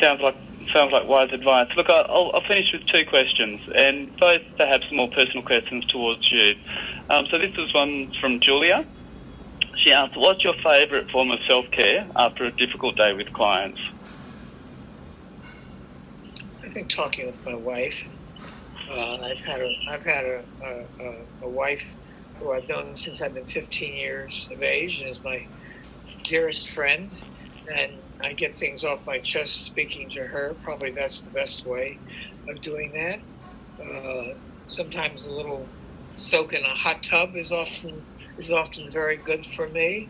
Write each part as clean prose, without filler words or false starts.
Sounds like wise advice. Look, I'll finish with two questions, and both perhaps more personal questions towards you. So this was one from Julia. She asked, what's your favourite form of self-care after a difficult day with clients? I think talking with my wife. I've had a wife who I've known since I've been 15 years of age and is my dearest friend, and I get things off my chest speaking to her. Probably that's the best way of doing that. Sometimes a little soak in a hot tub is often very good for me.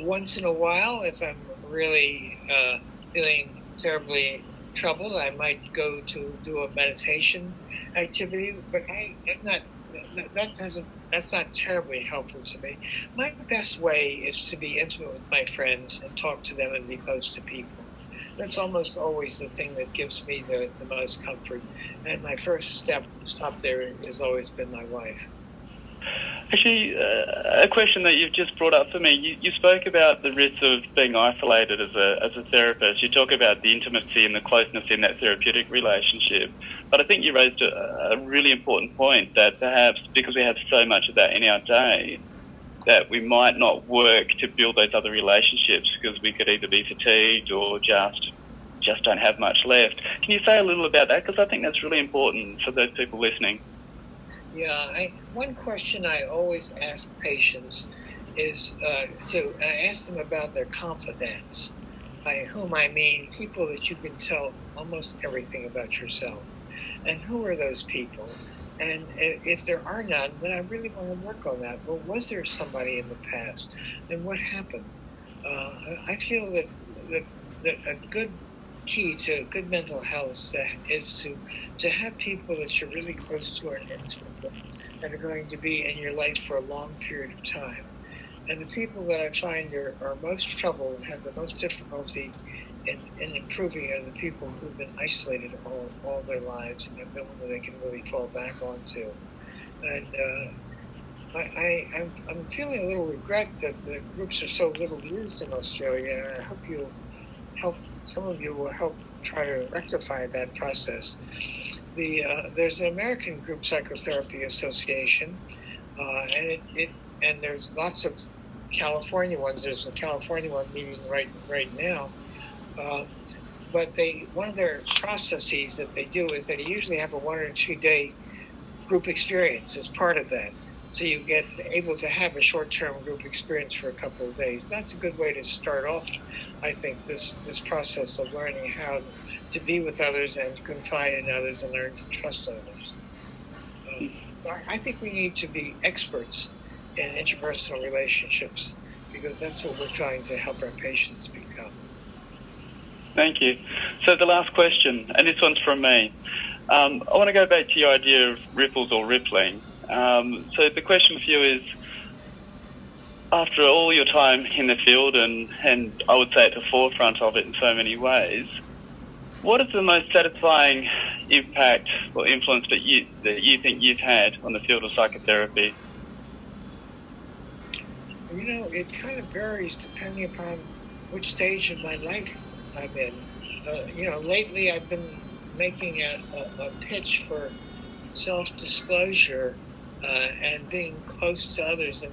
Once in a while, if I'm really feeling terribly troubled, I might go to do a meditation activity. But that's not terribly helpful to me. My best way is to be intimate with my friends and talk to them and be close to people. That's almost always the thing that gives me the most comfort. And my first stop there has always been my wife. Actually, a question that you've just brought up for me, you spoke about the risk of being isolated as a therapist. You talk about the intimacy and the closeness in that therapeutic relationship. But I think you raised a really important point that perhaps because we have so much of that in our day, that we might not work to build those other relationships because we could either be fatigued or just don't have much left. Can you say a little about that? Because I think that's really important for those people listening. Yeah, one question I always ask patients is to ask them about their confidants, by whom I mean people that you can tell almost everything about yourself. And who are those people? And if there are none, then I really want to work on that. Well, was there somebody in the past? And what happened? I feel that a good key to good mental health is to have people that you're really close to and intimate with that are going to be in your life for a long period of time. And the people that I find are most trouble and have the most difficulty in improving are the people who've been isolated all their lives and have no one that they can really fall back onto. And I'm feeling a little regret that the groups are so little used in Australia. I hope some of you will help try to rectify that process. There's an American Group Psychotherapy Association, and there's lots of California ones. There's a California one meeting right now. But one of their processes that they do is they usually have a 1 or 2 day group experience as part of that. So you get able to have a short-term group experience for a couple of days. That's a good way to start off, I think, this process of learning how to be with others and confide in others and learn to trust others. I think we need to be experts in interpersonal relationships because that's what we're trying to help our patients become. Thank you. So the last question, and this one's from me. I want to go back to your idea of ripples or rippling. So the question for you is, after all your time in the field, and I would say at the forefront of it in so many ways, what is the most satisfying impact or influence that you think you've had on the field of psychotherapy? It kind of varies depending upon which stage of my life I'm in. Lately I've been making a pitch for self-disclosure and being close to others and